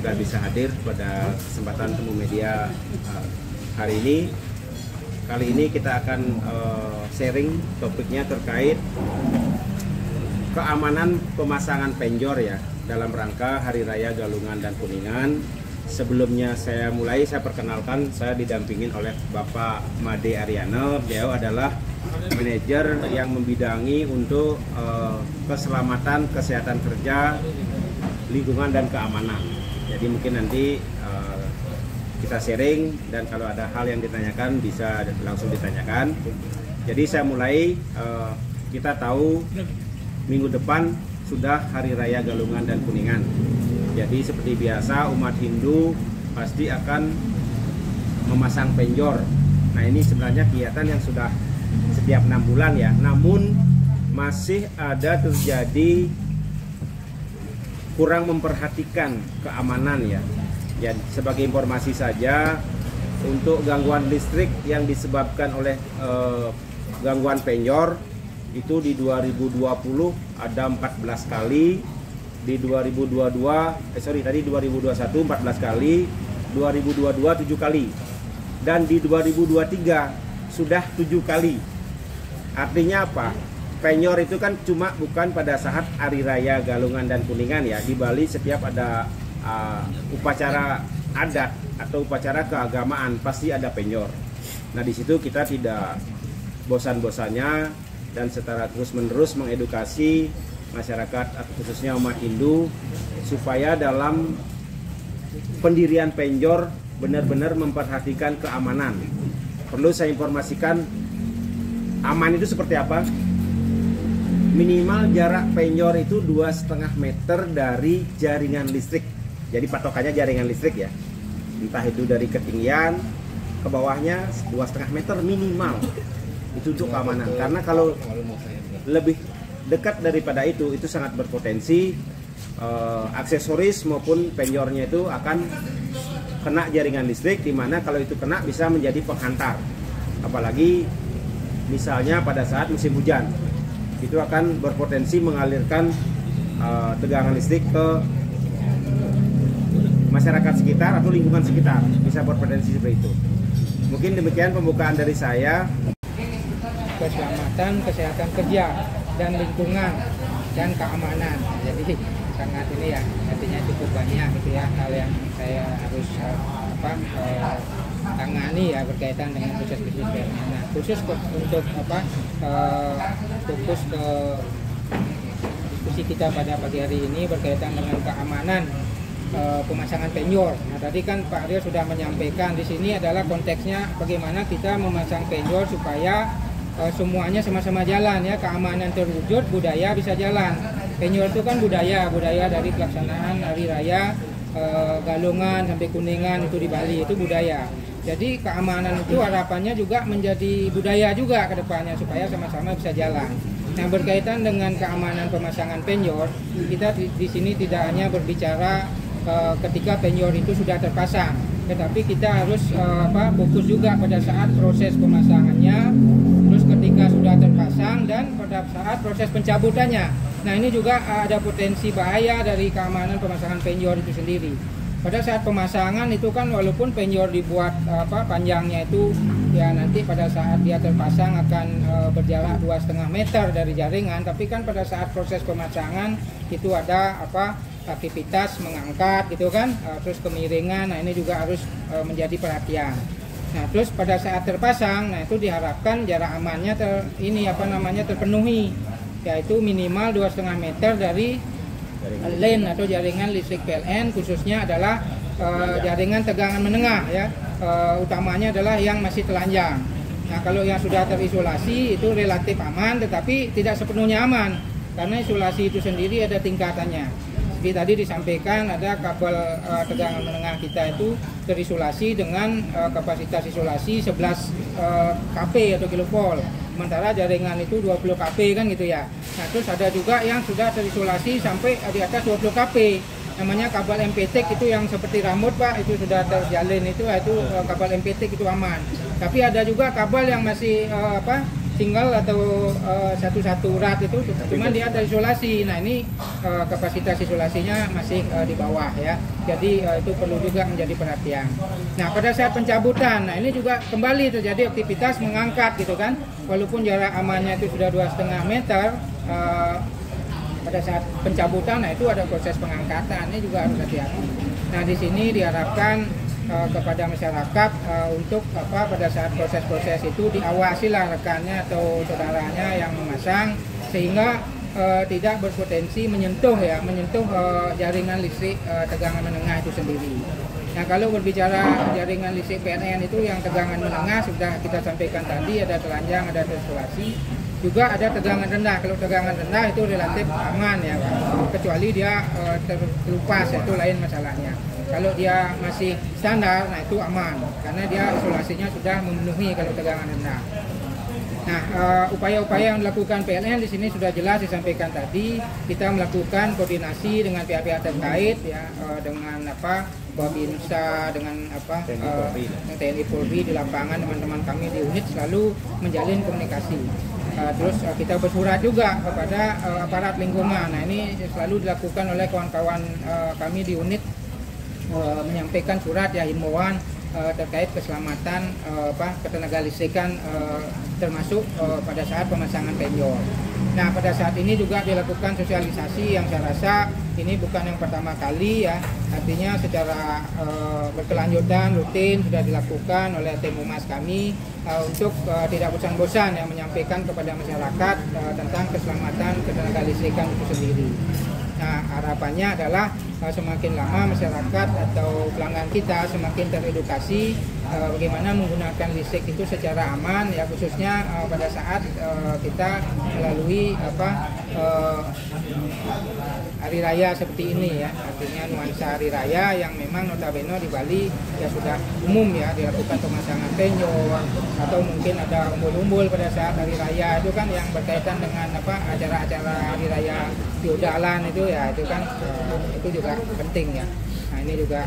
sudah bisa hadir pada kesempatan temu media hari ini. Kali ini kita akan sharing topiknya terkait keamanan pemasangan penjor ya dalam rangka Hari Raya Galungan dan Kuningan. Sebelumnya saya perkenalkan, saya didampingin oleh Bapak Made Ariano. Beliau adalah manajer yang membidangi untuk keselamatan, kesehatan kerja, lingkungan dan keamanan. Jadi mungkin nanti kita sharing, dan kalau ada hal yang ditanyakan bisa langsung ditanyakan. Jadi saya mulai, kita tahu minggu depan sudah Hari Raya Galungan dan Kuningan. Jadi seperti biasa umat Hindu pasti akan memasang penjor. Nah ini sebenarnya kegiatan yang sudah setiap 6 bulan ya. Namun masih ada terjadi kurang memperhatikan keamanan ya. Ya sebagai informasi saja, untuk gangguan listrik yang disebabkan oleh gangguan penjor itu di 2020 ada 14 kali, di 2021 14 kali, 2022 7 kali, dan di 2023 sudah 7 kali. Artinya apa? Penjor itu kan bukan pada saat Hari Raya Galungan dan Kuningan ya. Di Bali setiap ada upacara adat atau upacara keagamaan pasti ada penjor. Nah di situ kita tidak bosan-bosannya dan secara terus-menerus mengedukasi masyarakat atau khususnya umat Hindu supaya dalam pendirian penjor benar-benar memperhatikan keamanan. Perlu saya informasikan, aman itu seperti apa? Minimal jarak penjor itu 2,5 meter dari jaringan listrik. Jadi patokannya jaringan listrik ya. Entah itu dari ketinggian ke bawahnya 2,5 meter minimal. Itu untuk keamanan. Karena kalau lebih dekat daripada itu sangat berpotensi aksesoris maupun penjornya itu akan kena jaringan listrik, dimana kalau itu kena bisa menjadi penghantar. Apalagi misalnya pada saat musim hujan, itu akan berpotensi mengalirkan tegangan listrik ke masyarakat sekitar atau lingkungan sekitar, bisa berpotensi seperti itu. Mungkin demikian pembukaan dari saya. Keselamatan, kesehatan kerja, dan lingkungan, dan keamanan. Jadi sangat ini ya, artinya cukup banyak gitu ya hal yang saya harus tangani ya berkaitan dengan proses PLN. Nah khusus untuk fokus ke diskusi kita pada pagi hari ini berkaitan dengan keamanan pemasangan penjor. Nah tadi kan Pak Aryo sudah menyampaikan, di sini adalah konteksnya bagaimana kita memasang penjor supaya semuanya sama-sama jalan ya, keamanan terwujud, budaya bisa jalan. Penjor itu kan budaya dari pelaksanaan Hari Raya Galungan sampai Kuningan itu di Bali, itu budaya. Jadi keamanan itu harapannya juga menjadi budaya juga ke depannya supaya sama-sama bisa jalan. Nah berkaitan dengan keamanan pemasangan penjor, kita di sini tidak hanya berbicara ketika penjor itu sudah terpasang, tetapi kita harus fokus juga pada saat proses pemasangannya, terus ketika sudah terpasang, dan pada saat proses pencabutannya. Nah ini juga ada potensi bahaya dari keamanan pemasangan penjor itu sendiri. Pada saat pemasangan itu kan walaupun penjor dibuat panjangnya itu ya nanti pada saat dia terpasang akan berjarak 2,5 meter dari jaringan, tapi kan pada saat proses pemasangan itu ada aktivitas mengangkat gitu kan, terus kemiringan. Nah ini juga harus menjadi perhatian. Nah terus pada saat terpasang, nah itu diharapkan jarak amannya terpenuhi, yaitu minimal 2,5 meter dari line atau jaringan listrik PLN, khususnya adalah jaringan tegangan menengah ya, utamanya adalah yang masih telanjang. Nah kalau yang sudah terisolasi itu relatif aman, tetapi tidak sepenuhnya aman karena isolasi itu sendiri ada tingkatannya. Seperti tadi disampaikan, ada kabel tegangan menengah kita itu terisolasi dengan kapasitas isolasi 11 kP atau kilovolt. Sementara jaringan itu 20 kP kan gitu ya. Nah terus ada juga yang sudah terisolasi sampai di atas 20 kP. Namanya kabel MPTIC itu yang seperti rambut Pak, itu sudah terjalin itu kabel MPTIC itu aman. Tapi ada juga kabel yang masih single atau satu rat itu, cuman dia ada isolasi. Nah ini kapasitas isolasinya masih di bawah ya, jadi itu perlu juga menjadi perhatian. Nah pada saat pencabutan, nah ini juga kembali terjadi aktivitas mengangkat gitu kan, walaupun jarak amannya itu sudah 2,5 meter. Pada saat pencabutan, nah itu ada proses pengangkatan, ini juga harus hati-hati. Nah di sini diharapkan kepada masyarakat untuk pada saat proses-proses itu diawasilah rekannya atau saudaranya yang memasang, sehingga tidak berpotensi menyentuh jaringan listrik tegangan menengah itu sendiri. Nah kalau berbicara jaringan listrik PLN itu yang tegangan menengah sudah kita sampaikan tadi, ada telanjang, ada isolasi, juga ada tegangan rendah. Kalau tegangan rendah itu relatif aman ya, kecuali dia terkelupas, itu lain masalahnya. Kalau dia masih standar, nah itu aman karena dia isolasinya sudah memenuhi kalau tegangan rendah. Nah, upaya-upaya yang dilakukan PLN di sini sudah jelas disampaikan tadi. Kita melakukan koordinasi dengan pihak-pihak terkait ya, dengan Babinsa, dengan TNI Polri di lapangan, teman-teman kami di unit selalu menjalin komunikasi. Terus kita bersurat juga kepada aparat lingkungan. Nah ini selalu dilakukan oleh kawan-kawan kami di unit, menyampaikan surat ya himbauan terkait keselamatan ketenaga listrikan, termasuk pada saat pemasangan penjor. Nah pada saat ini juga dilakukan sosialisasi yang saya rasa ini bukan yang pertama kali ya, artinya secara berkelanjutan rutin sudah dilakukan oleh tim humas kami untuk tidak bosan-bosan yang menyampaikan kepada masyarakat tentang keselamatan ketenaga listrikan itu sendiri. Nah harapannya adalah semakin lama masyarakat atau pelanggan kita semakin teredukasi bagaimana menggunakan listrik itu secara aman ya, khususnya pada saat kita melalui hari raya seperti ini ya, artinya nuansa hari raya yang memang notabene di Bali ya sudah umum ya dilakukan pemasangan penjor, atau mungkin ada umbul-umbul pada saat hari raya itu kan yang berkaitan dengan acara-acara hari raya feodalan itu ya, itu kan itu juga penting ya. Nah ini juga